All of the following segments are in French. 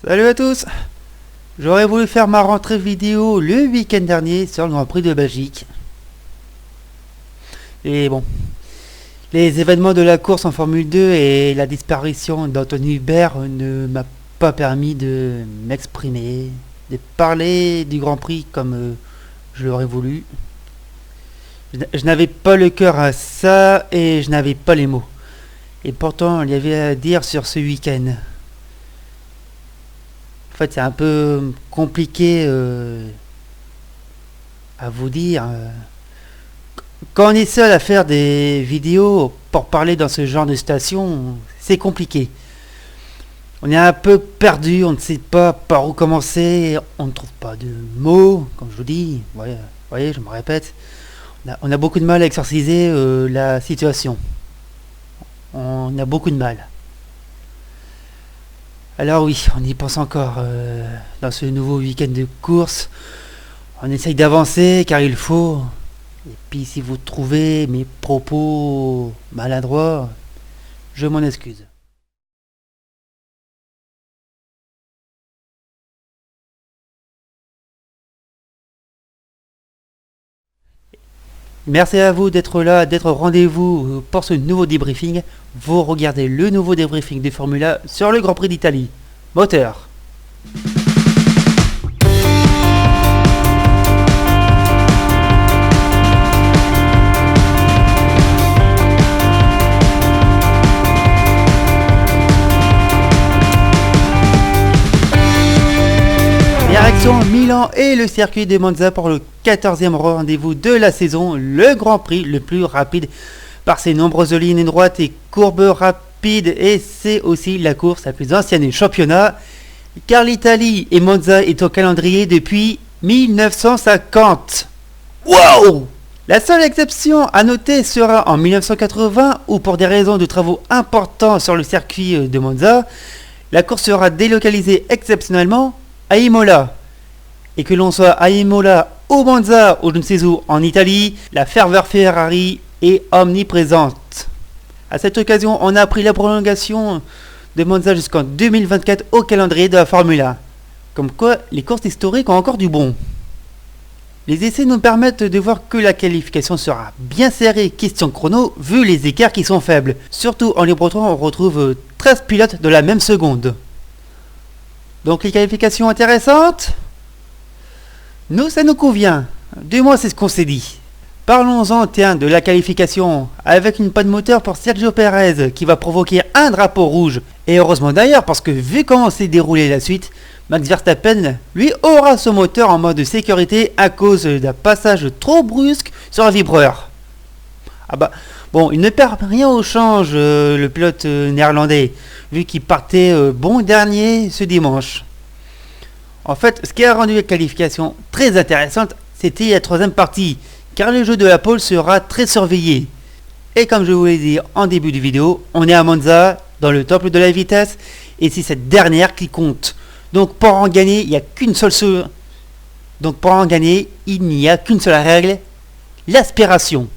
Salut à tous. J'aurais voulu faire ma rentrée vidéo le week-end dernier sur le Grand Prix de Belgique. Et bon, les événements de la course en Formule 2 et la disparition d'Anthony Hubert ne m'a pas permis de m'exprimer, de parler du Grand Prix comme je l'aurais voulu. Je n'avais pas le cœur à ça et je n'avais pas les mots. Et pourtant, il y avait à dire sur ce week-end. En fait, c'est un peu compliqué à vous dire. Quand on est seul à faire des vidéos pour parler dans ce genre de station, c'est compliqué. On est un peu perdu, on ne sait pas par où commencer, on ne trouve pas de mots, comme je vous dis. Vous voyez, je me répète. On a beaucoup de mal à exorciser la situation. On a beaucoup de mal. Alors oui, on y pense encore dans ce nouveau week-end de course. On essaye d'avancer car il faut. Et puis si vous trouvez mes propos maladroits, je m'en excuse. Merci à vous d'être là, d'être au rendez-vous pour ce nouveau débriefing. Vous regardez le nouveau débriefing des Formula sur le Grand Prix d'Italie. Moteur. Direction Milan et le circuit de Monza pour le 14e rendez-vous de la saison, le Grand Prix le plus rapide par ses nombreuses lignes droites et courbes rapides, et c'est aussi la course la plus ancienne du championnat car l'Italie et Monza est au calendrier depuis 1950. Wow! La seule exception à noter sera en 1980 où pour des raisons de travaux importants sur le circuit de Monza, la course sera délocalisée exceptionnellement à Imola. Et que l'on soit à Imola ou Monza ou je ne sais où en Italie, la ferveur Ferrari est omniprésente. A cette occasion, on a appris la prolongation de Monza jusqu'en 2024 au calendrier de la Formule 1. Comme quoi, les courses historiques ont encore du bon. Les essais nous permettent de voir que la qualification sera bien serrée question chrono vu les écarts qui sont faibles. Surtout en libre temps, on retrouve 13 pilotes de la même seconde. Donc les qualifications intéressantes? Nous, ça nous convient. Du moins, c'est ce qu'on s'est dit. Parlons-en, tiens, de la qualification. Avec une panne moteur pour Sergio Perez, qui va provoquer un drapeau rouge. Et heureusement d'ailleurs, parce que vu comment s'est déroulée la suite, Max Verstappen, lui, aura son moteur en mode sécurité à cause d'un passage trop brusque sur un vibreur. Ah bah, bon, il ne perd rien au change, le pilote néerlandais, vu qu'il partait bon dernier ce dimanche. En fait, ce qui a rendu la qualification très intéressante, c'était la troisième partie, car le jeu de la pole sera très surveillé. Et comme je vous l'ai dit en début de vidéo, on est à Monza, dans le temple de la vitesse, et c'est cette dernière qui compte. Donc pour en gagner, il n'y a qu'une seule règle, l'aspiration.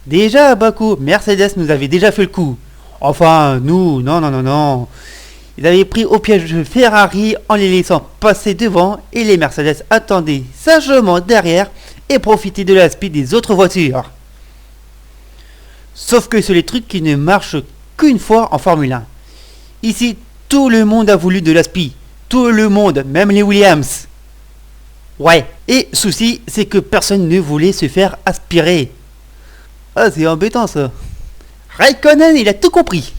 Déjà à Bakou, Mercedes nous avait déjà fait le coup. Enfin, nous, non. Ils avaient pris au piège Ferrari en les laissant passer devant et les Mercedes attendaient sagement derrière et profitaient de la speed des autres voitures. Sauf que c'est les trucs qui ne marchent qu'une fois en Formule 1. Ici, tout le monde a voulu de la speed. Tout le monde, même les Williams. Ouais, et souci, c'est que personne ne voulait se faire aspirer. Ah, c'est embêtant ça. Raikkonen, il a tout compris.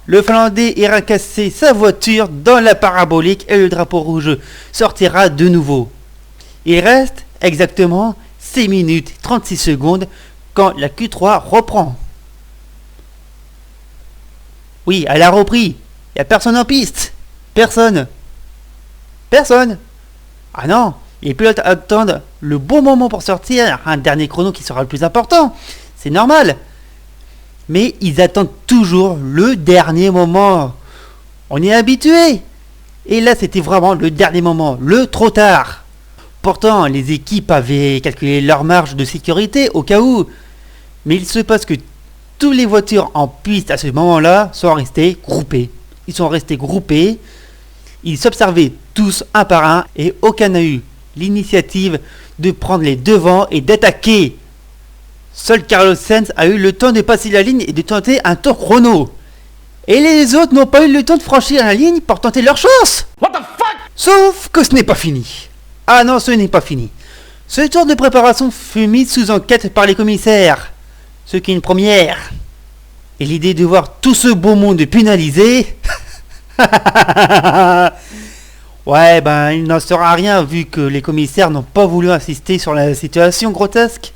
Le Finlandais ira casser sa voiture dans la parabolique et le drapeau rouge sortira de nouveau. Il reste exactement 6 minutes 36 secondes quand la Q3 reprend. Oui, elle a repris. Il n'y a personne en piste. Personne. Ah non, les pilotes attendent le bon moment pour sortir un dernier chrono qui sera le plus important. C'est normal. Mais ils attendent toujours le dernier moment. On est habitué. Et là, c'était vraiment le dernier moment, le trop tard. Pourtant, les équipes avaient calculé leur marge de sécurité au cas où. Mais il se passe que toutes les voitures en piste à ce moment-là sont restées groupées. ils sont restés groupés, ils s'observaient tous un par un et aucun n'a eu l'initiative de prendre les devants et d'attaquer. Seul Carlos Sainz a eu le temps de passer la ligne et de tenter un tour chrono. Et les autres n'ont pas eu le temps de franchir la ligne pour tenter leur chance. What the fuck? Sauf que ce n'est pas fini. Ah non, ce n'est pas fini. Ce tour de préparation fut mis sous enquête par les commissaires, ce qui est une première. Et l'idée de voir tout ce beau monde pénalisé... ouais, ben il n'en sera rien vu que les commissaires n'ont pas voulu insister sur la situation grotesque.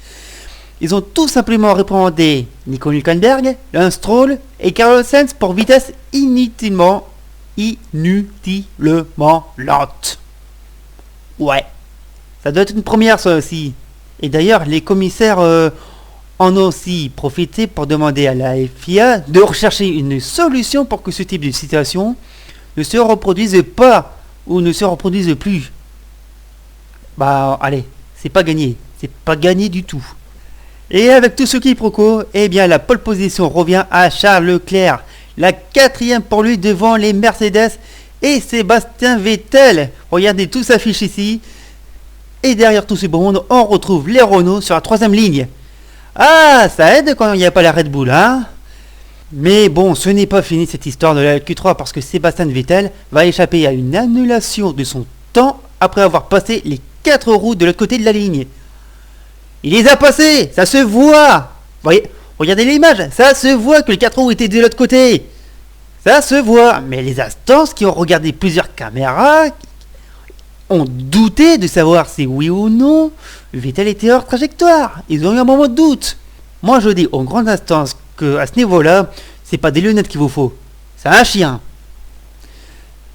Ils ont tout simplement réprimandé Nico Hülkenberg, Lance Stroll et Carlos Sainz pour vitesse inutilement lente. Ouais, ça doit être une première ça aussi. Et d'ailleurs, les commissaires en ont aussi profité pour demander à la FIA de rechercher une solution pour que ce type de situation ne se reproduise pas ou ne se reproduise plus. Bah allez, c'est pas gagné du tout. Et avec tout ce quiproquo, eh bien la pole position revient à Charles Leclerc, la 4e pour lui devant les Mercedes et Sébastien Vettel. Regardez, tout s'affiche ici. Et derrière tout ce beau monde, on retrouve les Renault sur la 3e ligne. Ah, ça aide quand il n'y a pas la Red Bull, hein. Mais bon, ce n'est pas fini cette histoire de la Q3 parce que Sébastien Vettel va échapper à une annulation de son temps après avoir passé les 4 roues de l'autre côté de la ligne. Il les a passés, ça se voit. Voyez, regardez l'image, ça se voit que les 4 roues étaient de l'autre côté. Ça se voit, mais les instances qui ont regardé plusieurs caméras ont douté de savoir si oui ou non Vettel était hors trajectoire. Ils ont eu un moment de doute. Moi je dis aux grandes instances que à ce niveau-là, c'est pas des lunettes qu'il vous faut. C'est un chien.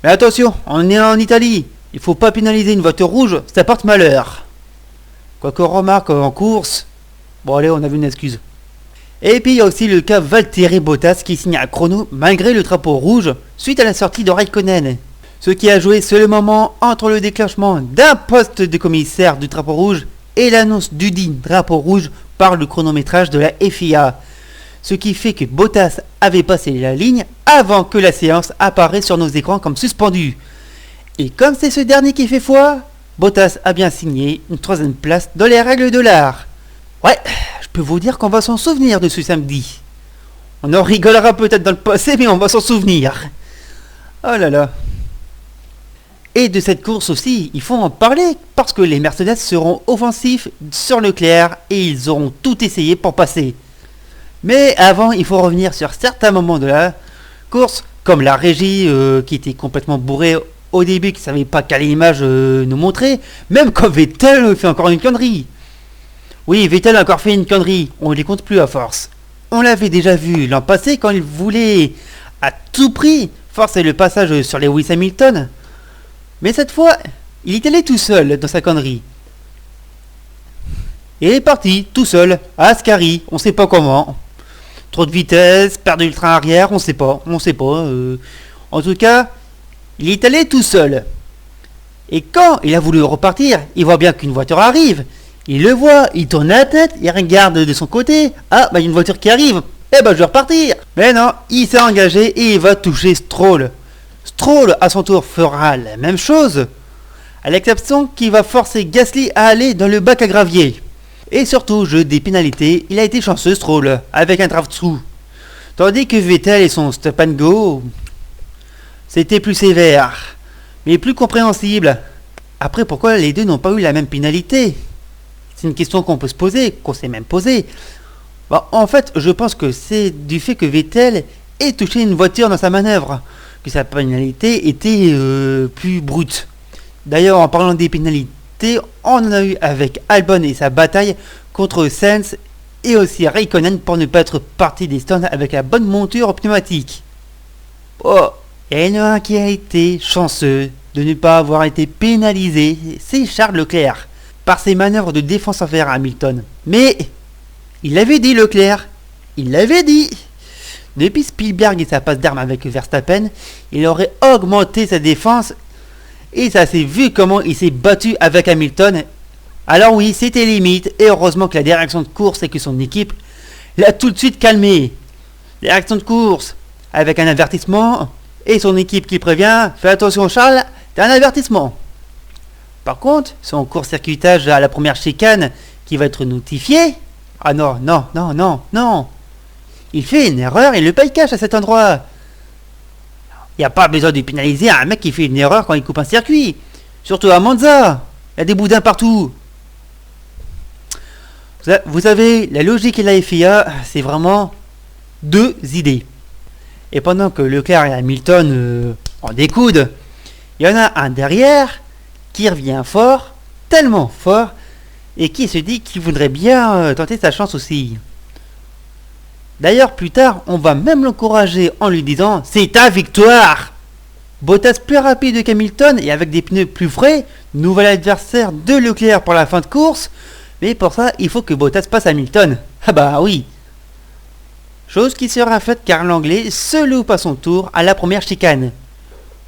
Mais attention, on est en Italie. Il faut pas pénaliser une voiture rouge, ça porte malheur. Quoique remarque en course. Bon allez, on a vu une excuse. Et puis il y a aussi le cas Valtteri Bottas qui signe un chrono malgré le drapeau rouge suite à la sortie de Raikkonen. Ce qui a joué c'est le moment entre le déclenchement d'un poste de commissaire du drapeau rouge et l'annonce du dit drapeau rouge par le chronométrage de la FIA. Ce qui fait que Bottas avait passé la ligne avant que la séance apparaisse sur nos écrans comme suspendue. Et comme c'est ce dernier qui fait foi, Bottas a bien signé une 3e place dans les règles de l'art. Ouais, je peux vous dire qu'on va s'en souvenir de ce samedi. On en rigolera peut-être dans le passé, mais on va s'en souvenir. Oh là là. Et de cette course aussi, il faut en parler, parce que les Mercedes seront offensifs sur Leclerc et ils auront tout essayé pour passer. Mais avant, il faut revenir sur certains moments de la course, comme la régie qui était complètement bourrée au début, qui ne savait pas quelle image nous montrer, même quand Vettel fait encore une connerie. Oui, Vettel a encore fait une connerie, on ne les compte plus à force. On l'avait déjà vu l'an passé quand il voulait à tout prix forcer le passage sur Lewis Hamilton. Mais cette fois, il est allé tout seul dans sa connerie. Il est parti tout seul à Ascari, on sait pas comment. Trop de vitesse, perdu le train arrière, on sait pas. En tout cas, il est allé tout seul. Et quand il a voulu repartir, il voit bien qu'une voiture arrive. Il le voit, il tourne la tête, il regarde de son côté. Ah, bah il y a une voiture qui arrive. Eh ben je vais repartir. Mais non, il s'est engagé et il va toucher Stroll. Stroll, à son tour, fera la même chose. À l'exception qu'il va forcer Gasly à aller dans le bac à gravier. Et surtout, jeu des pénalités, il a été chanceux Stroll, avec un drive-through. Tandis que Vettel et son stop and go, c'était plus sévère, mais plus compréhensible. Après, pourquoi les deux n'ont pas eu la même pénalité? C'est une question qu'on peut se poser, qu'on s'est même posée. Bah, en fait, je pense que c'est du fait que Vettel ait touché une voiture dans sa manœuvre, que sa pénalité était plus brute. D'ailleurs, en parlant des pénalités, on en a eu avec Albon et sa bataille contre Sainz et aussi Raikkonen pour ne pas être parti des stands avec la bonne monture pneumatique. Oh, et il y en a un qui a été chanceux de ne pas avoir été pénalisé, c'est Charles Leclerc, par ses manœuvres de défense envers Hamilton. Mais, il l'avait dit Leclerc, il l'avait dit. Depuis Spielberg et sa passe d'armes avec Verstappen, il aurait augmenté sa défense et ça s'est vu comment il s'est battu avec Hamilton. Alors oui, c'était limite et heureusement que la direction de course et que son équipe l'a tout de suite calmé. Direction de course avec un avertissement et son équipe qui prévient, fais attention Charles, t'as un avertissement. Par contre, son court-circuitage à la première chicane qui va être notifié, ah non, non, non, non, non. Il fait une erreur et le paye cash à cet endroit. Il n'y a pas besoin de pénaliser un mec qui fait une erreur quand il coupe un circuit. Surtout à Monza. Il y a des boudins partout. Vous savez, la logique et la FIA, c'est vraiment deux idées. Et pendant que Leclerc et Hamilton en découdent, il y en a un derrière qui revient fort, tellement fort, et qui se dit qu'il voudrait bien tenter sa chance aussi. D'ailleurs, plus tard, on va même l'encourager en lui disant « C'est ta victoire !» Bottas plus rapide qu'Hamilton et avec des pneus plus frais, nouvel adversaire de Leclerc pour la fin de course, mais pour ça, il faut que Bottas passe Hamilton. Ah bah oui. Chose qui sera faite car l'Anglais se loupe à son tour à la première chicane.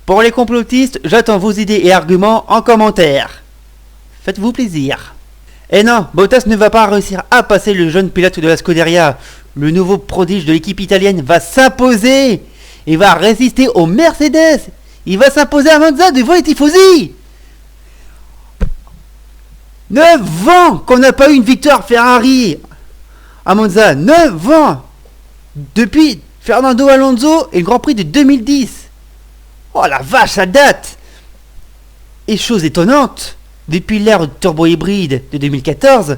Pour les complotistes, j'attends vos idées et arguments en commentaire. Faites-vous plaisir. Et non, Bottas ne va pas réussir à passer le jeune pilote de la Scuderia. Le nouveau prodige de l'équipe italienne va s'imposer et va résister aux Mercedes. Il va s'imposer à Monza devant les tifosi. 9 ans qu'on n'a pas eu une victoire Ferrari à Monza. 9 ans depuis Fernando Alonso et le Grand Prix de 2010. Oh la vache, ça date. Et chose étonnante, depuis l'ère turbo-hybride de 2014,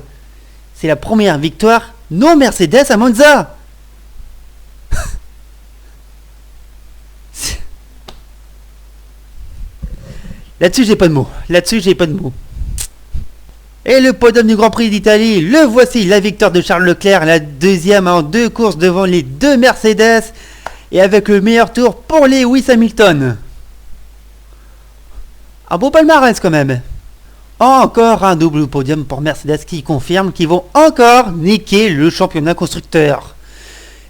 c'est la première victoire non Mercedes à Monza. Là-dessus, j'ai pas de mots. Et le podium du Grand Prix d'Italie, le voici, la victoire de Charles Leclerc, la deuxième en 2 courses devant les 2 Mercedes, et avec le meilleur tour pour Lewis Hamilton. Un beau palmarès quand même. Encore un double podium pour Mercedes qui confirme qu'ils vont encore niquer le championnat constructeur.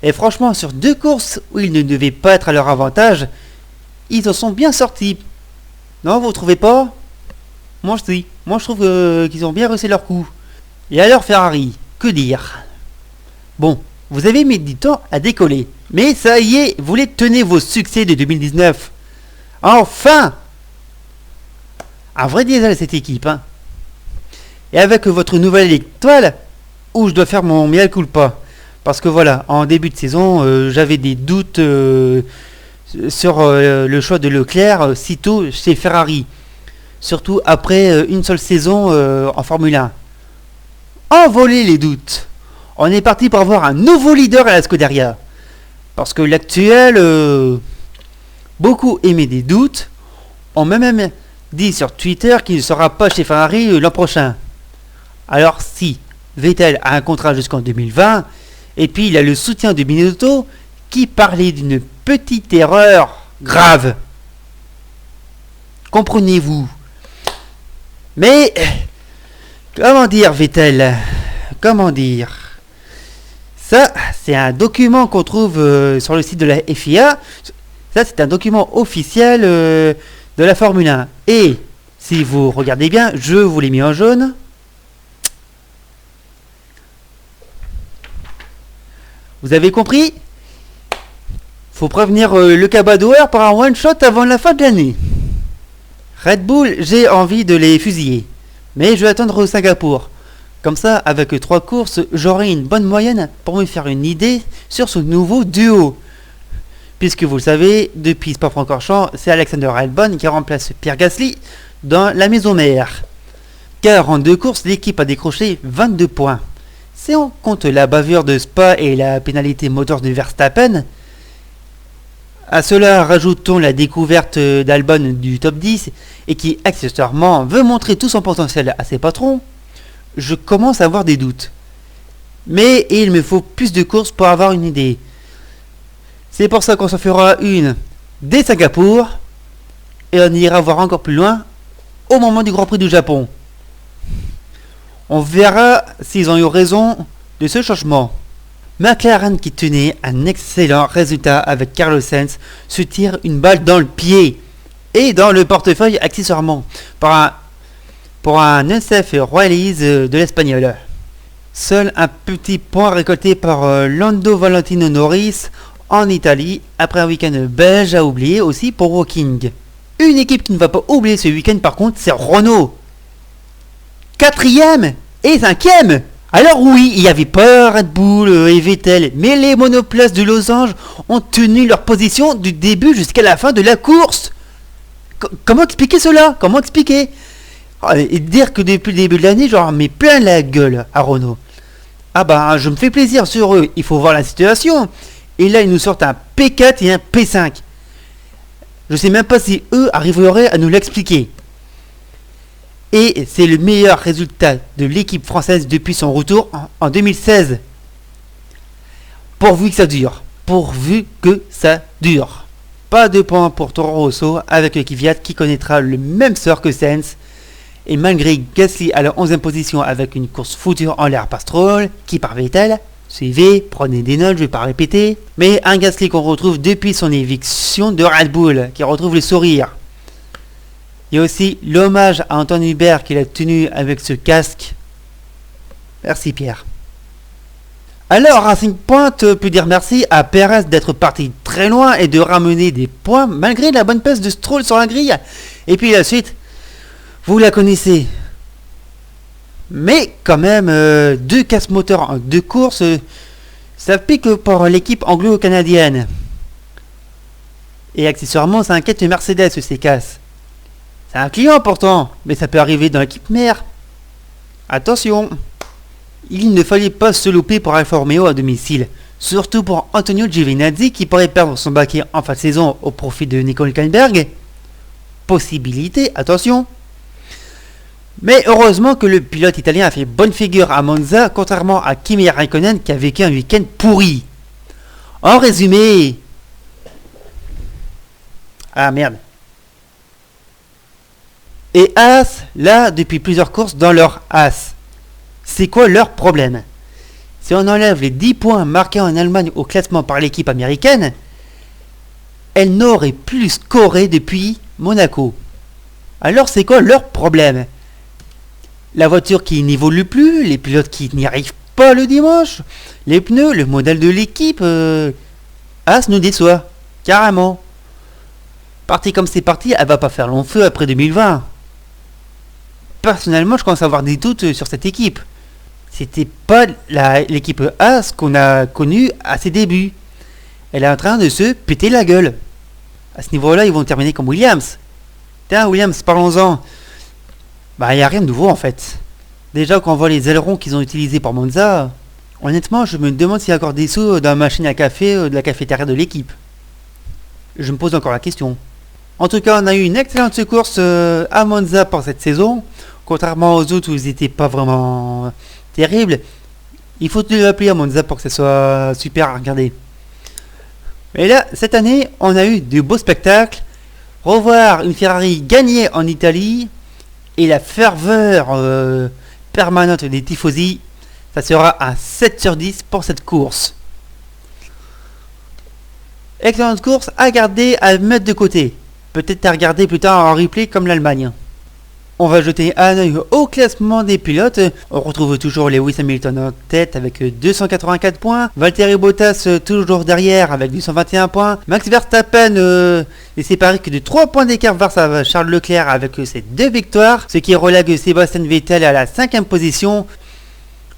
Et franchement, sur 2 courses où ils ne devaient pas être à leur avantage, ils en sont bien sortis. Non, vous trouvez pas ? Moi je trouve qu'ils ont bien réussi leur coup. Et alors Ferrari, que dire ? Bon, vous avez mis du temps à décoller, mais ça y est, vous les tenez vos succès de 2019. Enfin ! Un vrai diesel cette équipe, hein. Et avec votre nouvelle étoile, où je dois faire mon mea culpa. Parce que voilà, en début de saison, j'avais des doutes sur le choix de Leclerc sitôt chez Ferrari. Surtout après une seule saison en Formule 1. Envolez les doutes. On est parti pour avoir un nouveau leader à la Scuderia. Parce que l'actuel, beaucoup émet des doutes, ont même dit sur Twitter qu'il ne sera pas chez Ferrari l'an prochain. Alors si Vettel a un contrat jusqu'en 2020, et puis il a le soutien de Binotto qui parlait d'une petite erreur grave. Comprenez-vous ? Mais, comment dire Vettel ? Comment dire ? Ça, c'est un document qu'on trouve sur le site de la FIA. Ça, c'est un document officiel de la Formule 1. Et, si vous regardez bien, je vous l'ai mis en jaune. Vous avez compris ? Faut prévenir le Cabadouer par un one-shot avant la fin de l'année. Red Bull, j'ai envie de les fusiller. Mais je vais attendre au Singapour. Comme ça, avec 3 courses, j'aurai une bonne moyenne pour me faire une idée sur ce nouveau duo. Puisque vous le savez, depuis Spa-Francorchamps, c'est Alexander Albon qui remplace Pierre Gasly dans la maison mère. Car en 2 courses, l'équipe a décroché 22 points. Si on compte la bavure de Spa et la pénalité moteur de Verstappen, à cela rajoutons la découverte d'Albon du top 10 et qui accessoirement veut montrer tout son potentiel à ses patrons, je commence à avoir des doutes. Mais il me faut plus de courses pour avoir une idée. C'est pour ça qu'on s'en fera une dès Singapour et on ira voir encore plus loin au moment du Grand Prix du Japon. On verra s'ils ont eu raison de ce changement. McLaren, qui tenait un excellent résultat avec Carlos Sainz, se tire une balle dans le pied et dans le portefeuille accessoirement pour un SF Royalise de l'Espagnol. Seul un petit point récolté par Lando Valentino Norris en Italie, après un week-end belge à oublier aussi pour Woking. Une équipe qui ne va pas oublier ce week-end par contre, c'est Renault. 4e et 5e. Alors oui, il y avait pas Red Bull et Vettel, mais les monoplaces de Losange ont tenu leur position du début jusqu'à la fin de la course. Comment expliquer cela? Comment expliquer? Et dire que depuis le début de l'année, genre, mets plein la gueule à Renault. Ah bah, je me fais plaisir sur eux, il faut voir la situation. Et là, ils nous sortent un P4 et un P5. Je sais même pas si eux arriveraient à nous l'expliquer. Et c'est le meilleur résultat de l'équipe française depuis son retour en 2016. Pourvu que ça dure. Pourvu que ça dure. Pas de points pour Toro Rosso avec le Kvyat qui connaîtra le même sort que Sainz. Et malgré Gasly à la 11e position avec une course foutue en l'air par Stroll, qui par Vettel, suivez, prenez des notes, je vais pas répéter. Mais un Gasly qu'on retrouve depuis son éviction de Red Bull, qui retrouve le sourire. Il y a aussi l'hommage à Antoine Hubert qu'il a tenu avec ce casque. Merci Pierre. Alors Racing Point peut dire merci à Perez d'être parti très loin et de ramener des points malgré la bonne passe de Stroll sur la grille. Et puis la suite, vous la connaissez. Mais quand même, 2 casse-moteurs en 2 courses, ça pique pour l'équipe anglo-canadienne. Et accessoirement, ça inquiète Mercedes ces casses. C'est un client pourtant, mais ça peut arriver dans l'équipe mère. Attention, il ne fallait pas se louper pour Alfa Romeo à domicile, surtout pour Antonio Giovinazzi qui pourrait perdre son baquet en fin de saison au profit de Nico Hülkenberg. Possibilité, attention. Mais heureusement que le pilote italien a fait bonne figure à Monza, contrairement à Kimi Raikkonen qui a vécu un week-end pourri. En résumé... Ah merde. Et As, là, depuis plusieurs courses dans leur As. C'est quoi leur problème? Si on enlève les 10 points marqués en Allemagne au classement par l'équipe américaine, elle n'aurait plus scoré depuis Monaco. Alors c'est quoi leur problème? La voiture qui n'évolue plus, les pilotes qui n'y arrivent pas le dimanche, les pneus, le modèle de l'équipe, As nous déçoit, carrément. Parti comme c'est parti, elle va pas faire long feu après 2020. Personnellement, je commence à avoir des doutes sur cette équipe. C'était pas l'équipe As qu'on a connue à ses débuts. Elle est en train de se péter la gueule. À ce niveau-là, ils vont terminer comme Williams. Tiens, Williams, parlons-en. Bah, il n'y a rien de nouveau en fait. Déjà, quand on voit les ailerons qu'ils ont utilisés pour Monza, honnêtement, je me demande s'il y a encore des sous dans la machine à café de la cafétéria de l'équipe. Je me pose encore la question. En tout cas, on a eu une excellente course à Monza pour cette saison. Contrairement aux autres où ils n'étaient pas vraiment terribles. Il faut de l'appeler à Monza pour que ce soit super à regarder. Mais là, cette année, on a eu de beaux spectacles. Revoir une Ferrari gagner en Italie et la ferveur permanente des tifosi, ça sera un 7 sur 10 pour cette course. Excellente course à garder, à mettre de côté. Peut-être à regarder plus tard en replay comme l'Allemagne. On va jeter un œil au classement des pilotes. On retrouve toujours Lewis Hamilton en tête avec 284 points. Valtteri Bottas toujours derrière avec 221 points. Max Verstappen est séparé que de 3 points d'écart vers Charles Leclerc avec ses 2 victoires. Ce qui relègue Sébastien Vettel à la 5e position.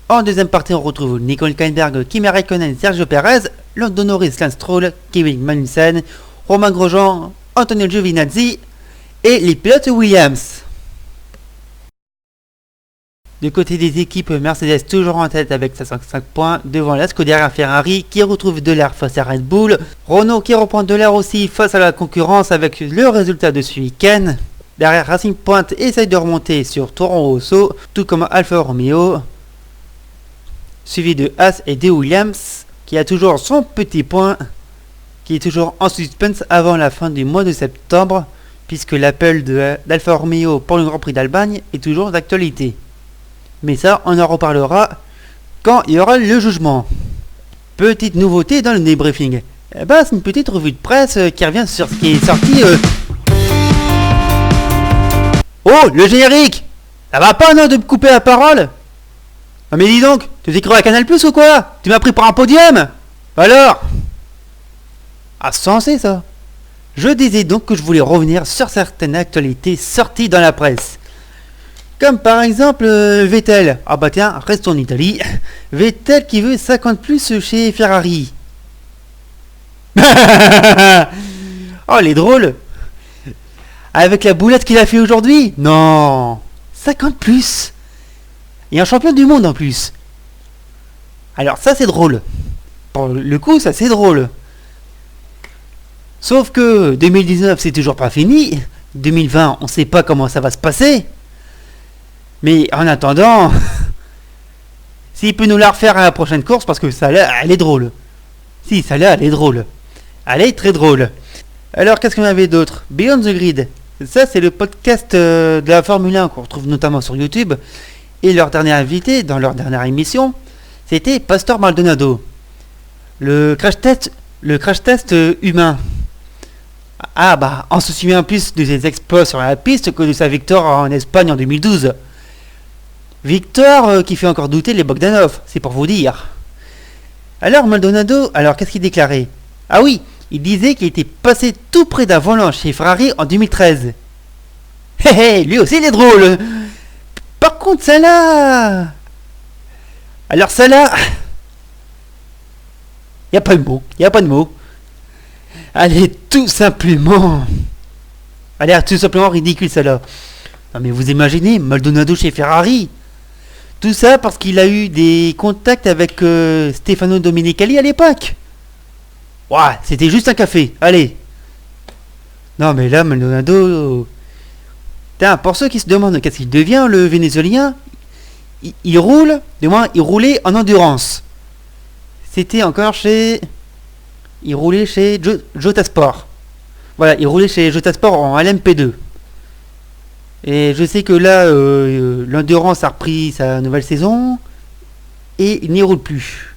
En deuxième partie, on retrouve Nico Hülkenberg, Kimi Raikkonen, Sergio Perez, Lando Norris, Lance Stroll, Kevin Magnussen, Romain Grosjean, Antonio Giovinazzi et les pilotes Williams. Du côté des équipes, Mercedes toujours en tête avec 65 points devant la Scuderia Ferrari qui retrouve de l'air face à Red Bull. Renault qui reprend de l'air aussi face à la concurrence avec le résultat de ce week-end. Derrière, Racing Point essaye de remonter sur Toro Rosso, tout comme Alfa Romeo, suivi de As et de Williams qui a toujours son petit point, qui est toujours en suspense avant la fin du mois de septembre, puisque l'appel d'Alfa Romeo pour le Grand Prix d'Allemagne est toujours d'actualité. Mais ça, on en reparlera quand il y aura le jugement. Petite nouveauté dans le débriefing. Eh ben, c'est une petite revue de presse qui revient sur ce qui est sorti. Oh, le générique! Ça va pas, non, de me couper la parole? Non mais dis donc, tu t'es cru à Canal Plus ou quoi? Tu m'as pris pour un podium? Alors? Ah, sensé ça. Je disais donc que je voulais revenir sur certaines actualités sorties dans la presse. Comme par exemple Vettel. Ah bah tiens, restons en Italie. Vettel qui veut 50 plus chez Ferrari. Oh, elle est drôle. Avec la boulette qu'il a fait aujourd'hui. Non. 50 plus. Et un champion du monde en plus. Alors ça c'est drôle. Pour le coup ça c'est drôle. Sauf que 2019 c'est toujours pas fini. 2020 on sait pas comment ça va se passer. Mais en attendant, s'il peut nous la refaire à la prochaine course, parce que ça là, elle est drôle. Si, ça là, elle est drôle. Elle est très drôle. Alors qu'est-ce qu'on avait d'autre? Beyond the Grid. Ça c'est le podcast de la Formule 1 qu'on retrouve notamment sur YouTube. Et leur dernier invité, dans leur dernière émission, c'était Pastor Maldonado. Le crash test humain. Ah bah, on se souvient plus de ses exploits sur la piste que de sa victoire en Espagne en 2012. Victoire qui fait encore douter les Bogdanov, c'est pour vous dire. Alors Maldonado, qu'est-ce qu'il déclarait? Ah oui, il disait qu'il était passé tout près d'un volant chez Ferrari en 2013. Hé hé, lui aussi il est drôle. Par contre, celle-là... Alors celle-là... Il n'y a pas de mot. Elle est tout simplement... Elle est tout simplement ridicule, celle-là. Non mais vous imaginez, Maldonado chez Ferrari. Tout ça parce qu'il a eu des contacts avec Stefano Domenicali à l'époque. Ouais, c'était juste un café, allez. Non mais là, Maldonado... Tiens, pour ceux qui se demandent qu'est-ce qu'il devient, le Vénézuélien, il roule, du moins il roulait en endurance. C'était encore chez... Il roulait chez Jota Sport. Voilà, il roulait chez Jota Sport en LMP2. Et je sais que là, l'endurance a repris sa nouvelle saison, et il n'y roule plus.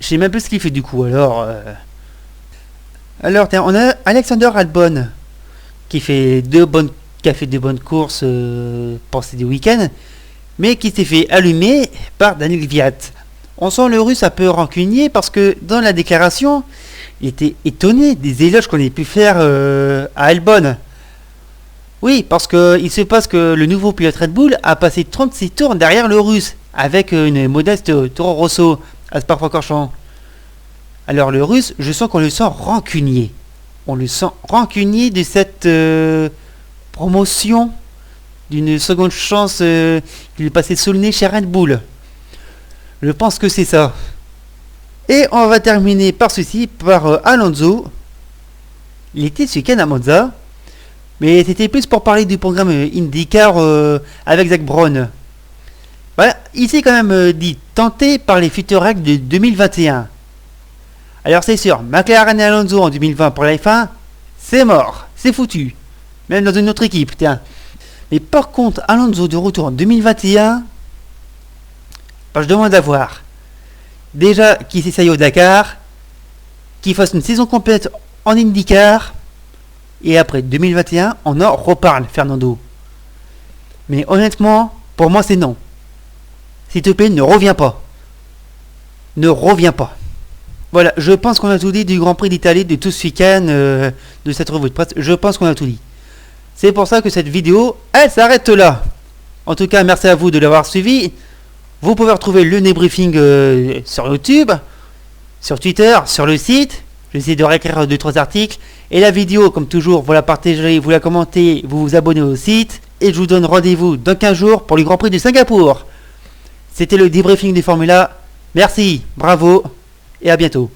Je sais même plus ce qu'il fait du coup, alors... Alors, tiens, on a Alexander Albon, qui a fait de bonnes courses pour ces week-ends, mais qui s'est fait allumer par Daniel Kvyat. On sent le russe un peu rancunier parce que dans la déclaration, il était étonné des éloges qu'on ait pu faire à Albon. Oui, parce que il se passe que le nouveau pilote Red Bull a passé 36 tours derrière le russe, avec une modeste Toro Rosso à Spa-Francorchamps. Alors le russe, je sens qu'on le sent rancunier. On le sent rancunier de cette promotion, d'une seconde chance qu'il est passé sous le nez chez Red Bull. Je pense que c'est ça. Et on va terminer par ceci, par Alonso. Il était ce week-end à Monza, mais c'était plus pour parler du programme IndyCar avec Zach Brown. Voilà, il s'est quand même dit tenté par les futures règles de 2021. Alors c'est sûr, McLaren et Alonso en 2020 pour la F1, c'est mort, c'est foutu. Même dans une autre équipe, tiens. Mais par contre, Alonso de retour en 2021, je demande à voir. Déjà, qu'il s'essaye au Dakar, qu'il fasse une saison complète en IndyCar, et après 2021, on en reparle, Fernando. Mais honnêtement, pour moi, c'est non. S'il te plaît, ne reviens pas. Ne reviens pas. Voilà, je pense qu'on a tout dit du Grand Prix d'Italie, de tout ce week-end, de cette revue de presse. Je pense qu'on a tout dit. C'est pour ça que cette vidéo, elle s'arrête là. En tout cas, merci à vous de l'avoir suivi. Vous pouvez retrouver le débriefing sur YouTube, sur Twitter, sur le site. J'essaie de réécrire 2-3 articles. Et la vidéo, comme toujours, vous la partagez, vous la commentez, vous vous abonnez au site. Et je vous donne rendez-vous dans 15 jours pour le Grand Prix de Singapour. C'était le débriefing des Formula. Merci, bravo et à bientôt.